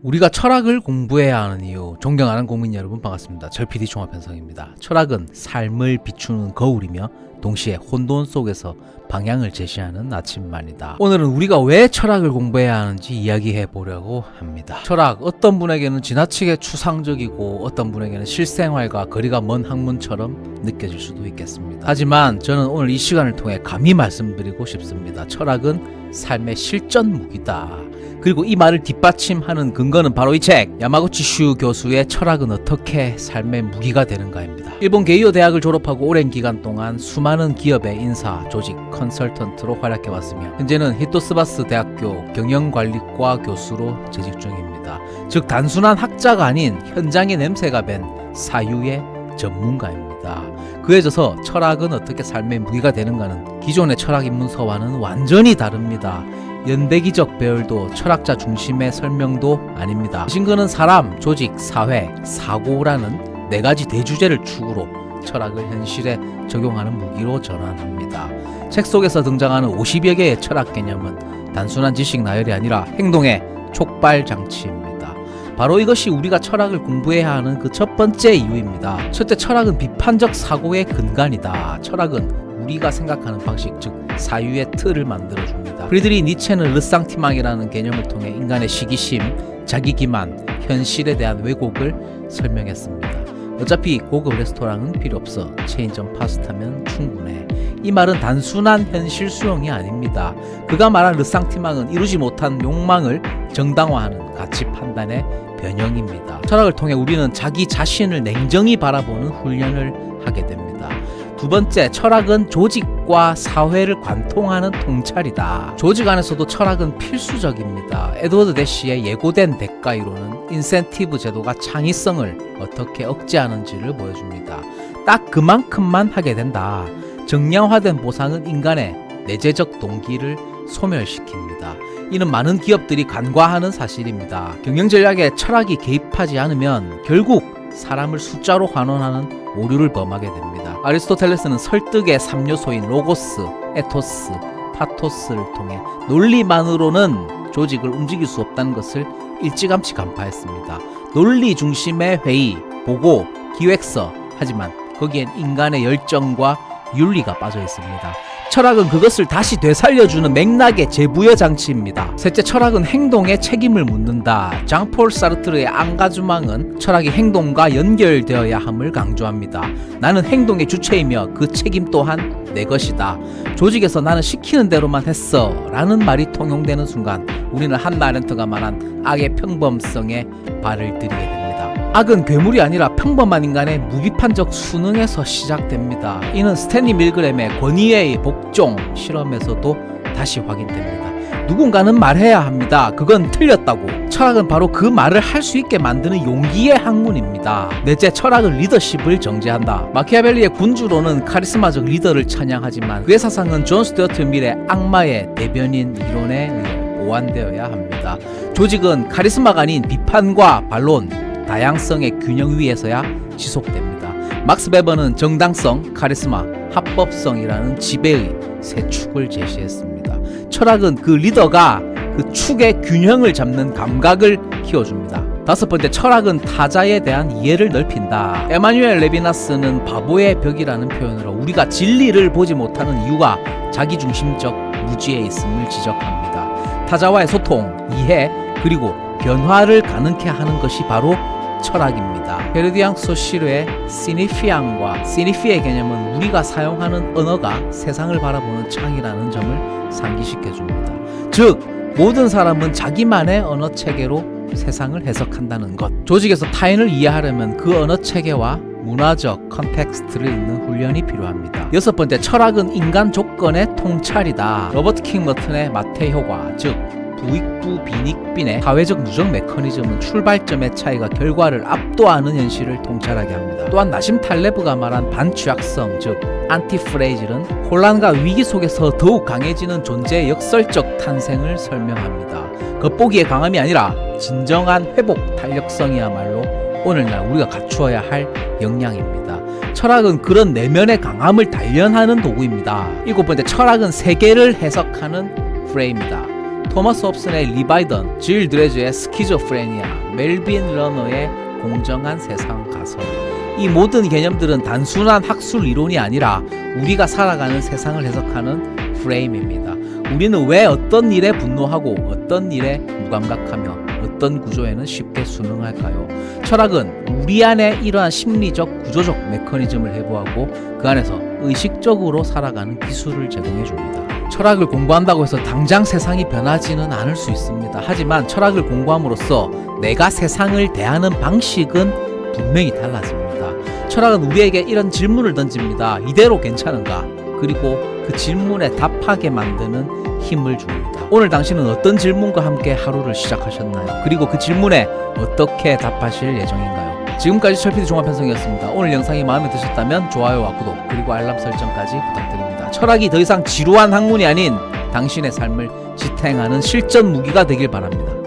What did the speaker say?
우리가 철학을 공부해야 하는 이유, 존경하는 국민 여러분 반갑습니다. 절 PD 종합편성입니다. 철학은 삶을 비추는 거울이며 동시에 혼돈 속에서 방향을 제시하는 나침반이다. 오늘은 우리가 왜 철학을 공부해야 하는지 이야기해 보려고 합니다. 철학, 어떤 분에게는 지나치게 추상적이고 어떤 분에게는 실생활과 거리가 먼 학문처럼 느껴질 수도 있겠습니다. 하지만 저는 오늘 이 시간을 통해 감히 말씀드리고 싶습니다. 철학은 삶의 실전 무기다. 그리고 이 말을 뒷받침하는 근거는 바로 이 책, 야마구치 슈 교수의 철학은 어떻게 삶의 무기가 되는가입니다. 일본 게이오 대학을 졸업하고 오랜 기간 동안 수많은 기업의 인사, 조직, 컨설턴트로 활약해왔으며 현재는 히토스바스 대학교 경영관리과 교수로 재직 중입니다. 즉 단순한 학자가 아닌 현장의 냄새가 밴 사유의 전문가입니다. 그에 져서 철학은 어떻게 삶의 무기가 되는가는 기존의 철학 입문서와는 완전히 다릅니다. 연대기적 배열도 철학자 중심의 설명도 아닙니다. 신근은 사람, 조직, 사회, 사고라는 네 가지 대주제를 축으로 철학을 현실에 적용하는 무기로 전환합니다. 책 속에서 등장하는 50여 개의 철학 개념은 단순한 지식 나열이 아니라 행동의 촉발 장치입니다. 바로 이것이 우리가 철학을 공부해야 하는 그 첫 번째 이유입니다. 첫째, 철학은 비판적 사고의 근간이다. 철학은 우리가 생각하는 방식, 즉 사유의 틀을 만들어줍니다. 프리드리히 니체는 르상티망이라는 개념을 통해 인간의 시기심, 자기기만, 현실에 대한 왜곡을 설명했습니다. 어차피 고급 레스토랑은 필요 없어. 체인점 파스타면 충분해. 이 말은 단순한 현실 수용이 아닙니다. 그가 말한 르상티망은 이루지 못한 욕망을 정당화하는 가치 판단의 변형입니다. 철학을 통해 우리는 자기 자신을 냉정히 바라보는 훈련을 하게 됩니다. 두 번째, 철학은 조직과 사회를 관통하는 통찰이다. 조직 안에서도 철학은 필수적입니다. 에드워드 대시의 예고된 대가 이론은 인센티브 제도가 창의성을 어떻게 억제하는지를 보여줍니다. 딱 그만큼만 하게 된다. 정량화된 보상은 인간의 내재적 동기를 소멸시킵니다. 이는 많은 기업들이 간과하는 사실입니다. 경영전략에 철학이 개입하지 않으면 결국 사람을 숫자로 환원하는 오류를 범하게 됩니다. 아리스토텔레스는 설득의 3요소인 로고스, 에토스, 파토스를 통해 논리만으로는 조직을 움직일 수 없다는 것을 일찌감치 간파했습니다. 논리 중심의 회의, 보고, 기획서, 하지만 거기엔 인간의 열정과 윤리가 빠져 있습니다. 철학은 그것을 다시 되살려주는 맥락의 재부여 장치입니다. 셋째, 철학은 행동에 책임을 묻는다. 장폴 사르트르의 앙가주망은 철학이 행동과 연결되어야 함을 강조합니다. 나는 행동의 주체이며 그 책임 또한 내 것이다. 조직에서 나는 시키는 대로만 했어 라는 말이 통용되는 순간 우리는 한나 아렌트가 말한 악의 평범성에 발을 들이게 됩니다. 악은 괴물이 아니라 평범한 인간의 무비판적 수능에서 시작됩니다. 이는 스탠리 밀그램의 권위의 복종 실험에서도 다시 확인됩니다. 누군가는 말해야 합니다. 그건 틀렸다고. 철학은 바로 그 말을 할 수 있게 만드는 용기의 학문입니다. 넷째, 철학은 리더십을 정제한다. 마키아벨리의 군주로는 카리스마적 리더를 찬양하지만 그의 사상은 존 스튜어트 밀의 악마의 대변인 이론에 의해 보완되어야 합니다. 조직은 카리스마가 아닌 비판과 반론, 다양성의 균형 위에서야 지속됩니다. 막스 베버는 정당성, 카리스마, 합법성이라는 지배의 세 축을 제시했습니다. 철학은 그 리더가 그 축의 균형을 잡는 감각을 키워줍니다. 다섯 번째, 철학은 타자에 대한 이해를 넓힌다. 에마뉴엘 레비나스는 바보의 벽이라는 표현으로 우리가 진리를 보지 못하는 이유가 자기중심적 무지에 있음을 지적합니다. 타자와의 소통, 이해, 그리고 변화를 가능케 하는 것이 바로 철학입니다. 헤르디앙 소시르의 시니피앙과 시니피의 개념은 우리가 사용하는 언어가 세상을 바라보는 창이라는 점을 상기시켜줍니다. 즉, 모든 사람은 자기만의 언어 체계로 세상을 해석한다는 것. 조직에서 타인을 이해하려면 그 언어 체계와 문화적 컨텍스트를 읽는 훈련이 필요합니다. 여섯 번째, 철학은 인간 조건의 통찰이다. 로버트 킹 머튼의 마태 효과, 즉 부익부 빈익빈의 사회적 누적 메커니즘은 출발점의 차이가 결과를 압도하는 현실을 통찰하게 합니다. 또한 나심 탈레브가 말한 반취약성, 즉 안티프레이즐은 혼란과 위기 속에서 더욱 강해지는 존재의 역설적 탄생을 설명합니다. 겉보기의 강함이 아니라 진정한 회복 탄력성이야말로 오늘날 우리가 갖추어야 할 역량입니다. 철학은 그런 내면의 강함을 단련하는 도구입니다. 일곱 번째, 철학은 세계를 해석하는 프레임이다. 토마스 홉슨의 리바이던, 질 드레즈의 스키조프레니아, 멜빈 러너의 공정한 세상 가설. 이 모든 개념들은 단순한 학술 이론이 아니라 우리가 살아가는 세상을 해석하는 프레임입니다. 우리는 왜 어떤 일에 분노하고 어떤 일에 무감각하며 어떤 구조에는 쉽게 순응할까요? 철학은 우리 안에 이러한 심리적 구조적 메커니즘을 해부하고 그 안에서 의식적으로 살아가는 기술을 제공해 줍니다. 철학을 공부한다고 해서 당장 세상이 변하지는 않을 수 있습니다. 하지만 철학을 공부함으로써 내가 세상을 대하는 방식은 분명히 달라집니다. 철학은 우리에게 이런 질문을 던집니다. 이대로 괜찮은가? 그리고 그 질문에 답하게 만드는 힘을 줍니다. 오늘 당신은 어떤 질문과 함께 하루를 시작하셨나요? 그리고 그 질문에 어떻게 답하실 예정인가요? 지금까지 철PD 종합편성이었습니다. 오늘 영상이 마음에 드셨다면 좋아요와 구독 그리고 알람 설정까지 부탁드립니다. 철학이 더 이상 지루한 학문이 아닌 당신의 삶을 지탱하는 실전 무기가 되길 바랍니다.